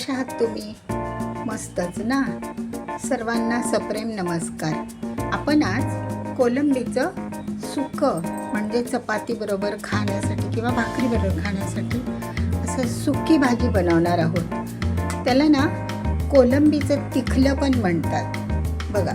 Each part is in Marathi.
कशा आहात तुम्ही? मस्तच ना. सर्वांना सप्रेम नमस्कार. आपण आज कोलंबीचं सुकं म्हणजे चपाती बरोबर खाण्यासाठी किंवा भाकरी बरोबर खाण्यासाठी असं सुकी भाजी बनवणार आहोत. त्याला ना कोलंबीचं तिखलं पण म्हणतात बघा.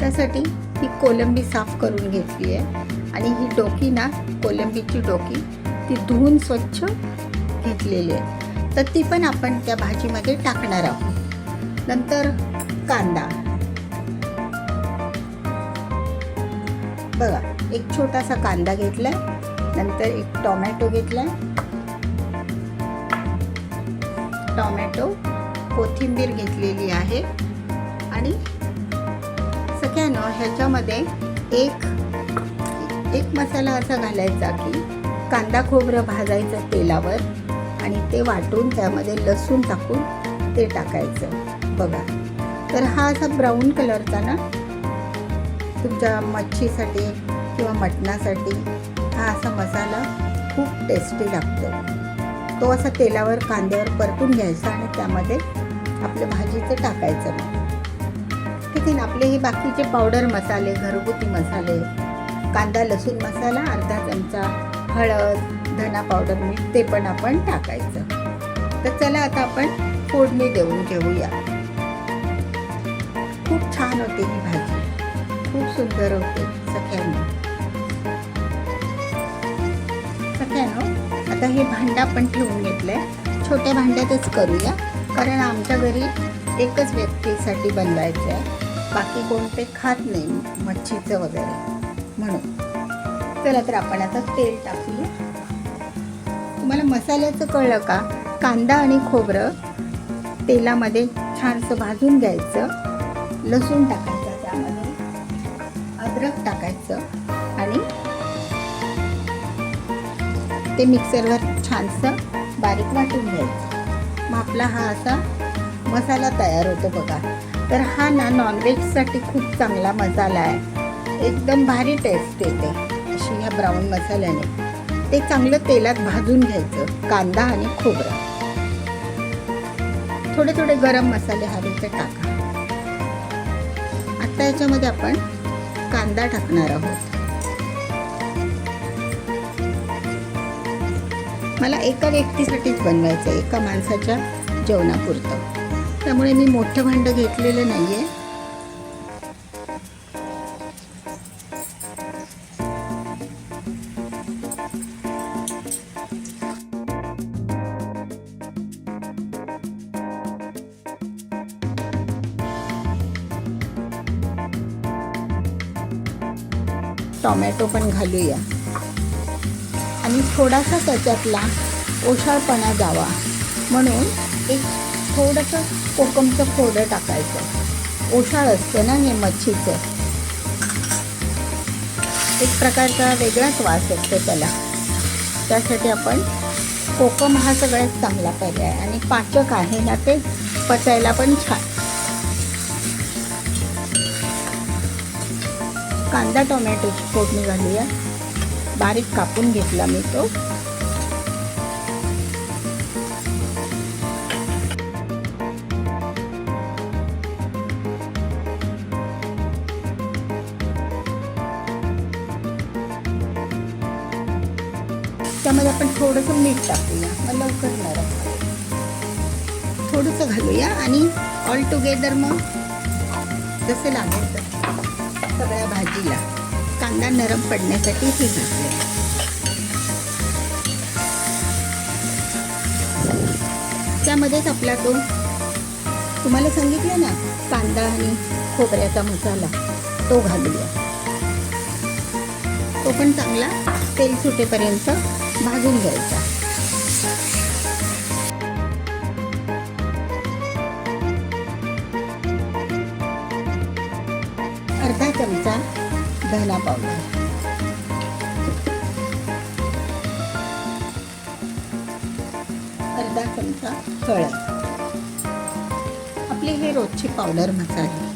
त्यासाठी ही कोलंबी साफ करून घेतली आहे आणि ही डोकी ना, कोलंबीची डोकी ती धुवून स्वच्छ घेतलेली आहे. तर ती पण आपण त्या भाजीमध्ये टाकणार आहोत. नंतर कांदा बघा, एक छोटासा कांदा घेतलाय. नंतर एक टोमॅटो घेतलाय, टोमॅटो, कोथिंबीर घेतलेली आहे. आणि सगळ्यांना ह्याच्यामध्ये एक मसाला असा घालायचा की कांदा खोबरं भाजायचं तेलावर आणि ते वाटून त्यामध्ये लसूण टाकून ते टाकायचं बघा. तर हा असा ब्राऊन कलरचा ना, तुमच्या मच्छीसाठी किंवा मटणासाठी हा असा मसाला खूप टेस्टी लागतो. तो असा तेलावर कांद्यावर परतून घ्यायचा आणि त्यामध्ये आपल्या भाजीचं टाकायचं. मग ठीक आहे ना. आपले हे बाकीचे पावडर मसाले, घरगुती मसाले, कांदा लसूण मसाला, अर्धा चमचा हळद, धना पावडर, मीठ ते पण आपण टाकायचं. तर चला आता आपण फोडणी देऊन घेऊया. खूप छान होते ही भाजी, खूप सुंदर होते. सख्यानो आता हे भांडं आपण ठेवून घेतलंय. छोट्या भांड्यातच करूया, कारण आमच्या घरी एकच व्यक्तीसाठी बनवायचं आहे. बाकी कोणते खात नाही मच्छीचं वगैरे, म्हणून. चला तर आपण आता तेल टाकूया. तुम्हाला मसाल्याचं कळलं का? कांदा आणि खोबरं तेलामध्ये छानसं भाजून घ्यायचं. लसूण टाकायचं, त्यामध्ये अद्रक टाकायचं आणि ते मिक्सरवर छानसं बारीक वाटून घ्यायचं. मग आपला हा असा मसाला तयार होतो बघा. तर हा ना नॉनव्हेजसाठी खूप चांगला मसाला आहे. एकदम भारी टेस्ट येते अशी ह्या ब्राऊन मसाल्याने. ते चांगलं तेलात भाजून घ्यायचं, कांदा आणि खोबरं. थोडे थोडे गरम मसाले हवे ते टाका. आता याच्यामध्ये आपण कांदा टाकणार आहोत. मला एका व्यक्तीसाठीच बनवायचं आहे, एका माणसाच्या जेवणापुरतं. त्यामुळे मी मोठं भांडं घेतलेलं नाही आहे. टोमॅटो पण घालूया आणि थोडासा त्याच्यातला ओशाळपणा जावा म्हणून एक थोडंसं कोकमचं फोडं टाकायचं. ओशाळ असतं ना हे मच्छीचं, एक प्रकारचा वेगळाच वास असतो त्याला. त्यासाठी आपण कोकम हा सगळ्यात चांगला पर्याय आणि पाचक आहे ना, ते पचायला पण छान. कांदा टोमॅटोची फोडणी घालूया. बारीक कापून घेतला मी तो. त्यामध्ये आपण थोडंसं मीठ टाकूया, मग लवकर नरम थोडंसं घालूया आणि ऑल टुगेदर मग जसं लागेल तसं सगळ्या भाजीला कांदा नरम पडण्यासाठी हे घातले. त्यामध्येच आपला तो तुम्हाला सांगितलं ना कांदा आणि खोबऱ्याचा मसाला, तो घालूया. तो पण चांगला तेल सुटेपर्यंत भाजून घ्यायचा. अर्धा चमचा धना पावडर, अर्धा चमचा हळद. आपले हे रोजचे पावडर मसाले.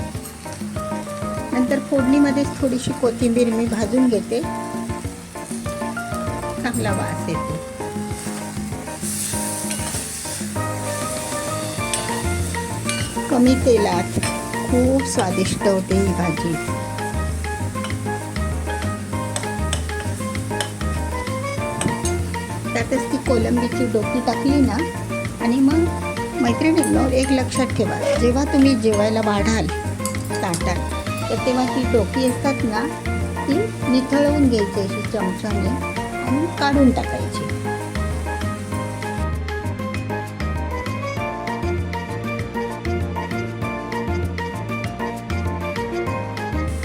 नंतर फोडणीमध्येच थोडीशी कोथिंबीर मी भाजून घेते, चांगला वास येतो. कमी तेलात खूप स्वादिष्ट होते ही भाजी. त्यातच ती कोलंबीची डोकी टाकली ना, आणि मग मैत्रिणींनो एक लक्षात ठेवा, जेव्हा तुम्ही जेवायला वाढाल ताटात तर तेव्हा ती डोकी असतात ना, ती निथळवून घ्यायची अशी चमच्याने आणि काढून टाकायची.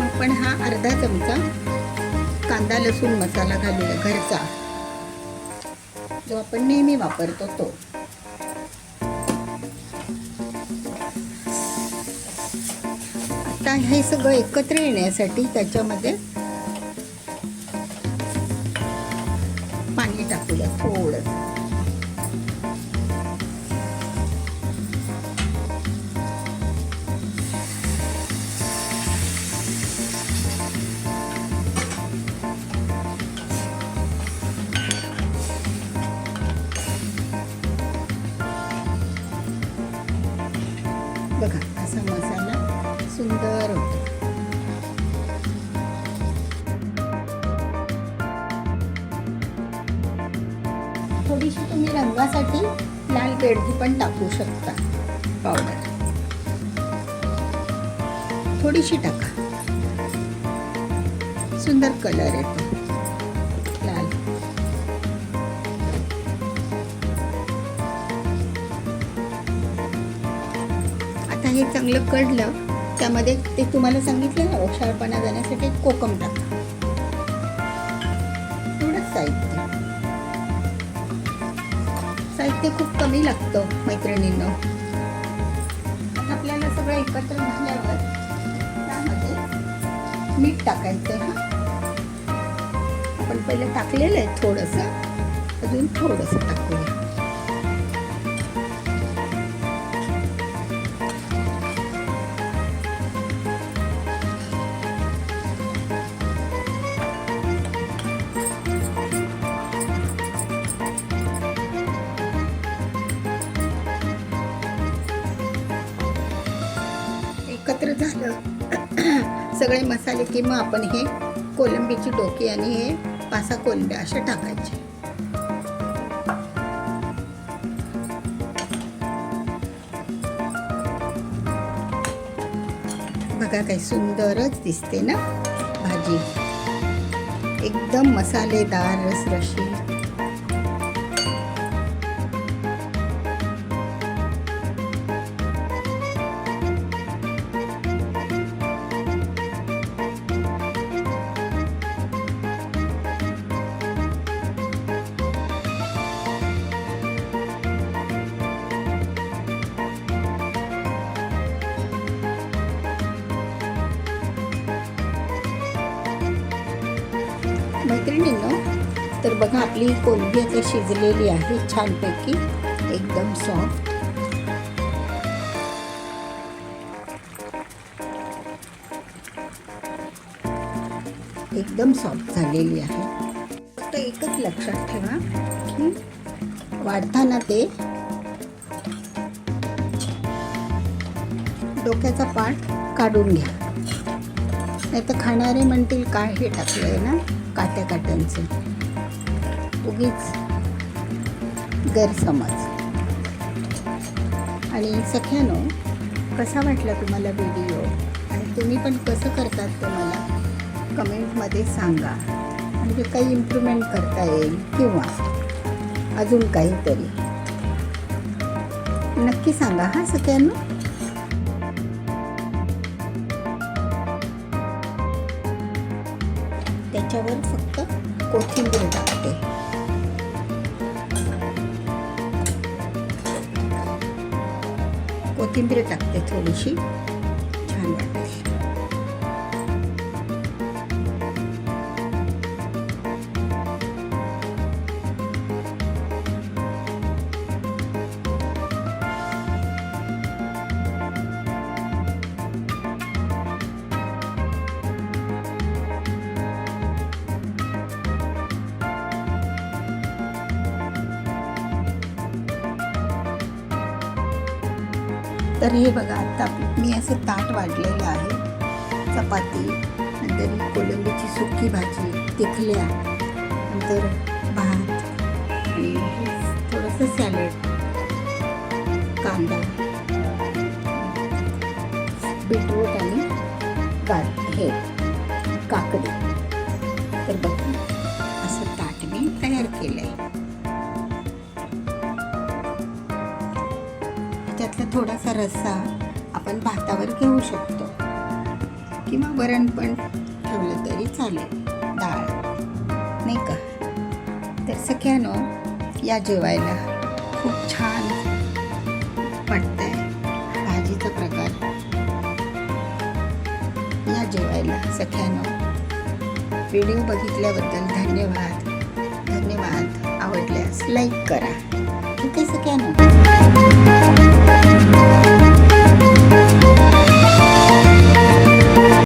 आपण हा अर्धा चमचा कांदा लसूण मसाला घालूया, घरचा जो आपण नेहमी वापरतो तो. आता हे सगळं एकत्र येण्यासाठी त्याच्यामध्ये पाणी टाकूया थोडं. बघा असा मसाला सुंदर होतो. थोडीशी तुम्ही रंगासाठी लाल बेडगी पण टाकू शकता, पावडर थोडीशी टाका, सुंदर कलर येतो लाल. आता हे चांगलं कढलं, त्यामध्ये ते तुम्हाला सांगितलं ना ओशाळपणा जाण्यासाठी कोकम टाका. थोडं साहित्य खूप कमी लागतं मैत्रिणींनो. आता आपल्याला सगळं एकत्र झाल्यावर त्यामध्ये मीठ टाकायचं. आपण पहिले टाकलेलं आहे थोडंसं, अजून थोडंसं टाकूया. एकत्र झालं सगळे मसाले की मग आपण हे कोलंबीची डोकी आणि हे पासा कोलंब्या असे टाकायचे. बघा काही सुंदरच दिसते ना भाजी, एकदम मसालेदार रसरशी. मैत्रिणींनो, तर बघा आपली कोलंबी आता शिजलेली आहे छानपैकी, एकदम सॉफ्ट. एकदम सॉफ्ट झालेली आहे. फक्त एकच लक्षात ठेवा की वाढताना ते डोक्याचा पार्ट काढून घ्या, नाही तर खाणारे म्हणतील काय हे टाकलंय ना काट्यांचं. उगीच गैरसमज. आणि सख्यानो, कसा वाटला तुम्हाला व्हिडिओ आणि तुम्ही पण कसं करतात ते मला कमेंटमध्ये सांगा. म्हणजे काही इम्प्रूव्हमेंट करता येईल किंवा अजून काहीतरी नक्की सांगा हा सगळ्यांना. त्याच्यावर फक्त कोथिंबीर टाकते. कोथिंबीर टाकते थोडीशी, छान वाटते. तर हे बघा, आता मी असं ताट वाढलेलं आहे. चपाती, नंतर ही कोलंबीची सुकी भाजी, तिखल्या, नंतर भात आणि थोडंसं सॅलड, कांदा, बीटरूट आणि हे काकडी. तर बघा, असं ताट मी तयार केलं आहे. त्यातला थोडासा रस्सा आपण भातावर घेऊ शकतो किंवा वरण पण ठेवलं तरी चालेल, डाळ, नाही का. तर सगळ्यांनो, या जेवायला खूप छान वाटतंय भाजीचा प्रकार. या जेवायला सगळ्यांनो. व्हिडिओ बघितल्याबद्दल धन्यवाद. आवडल्यास लाईक करा. ठीक आहे सगळ्यांनो.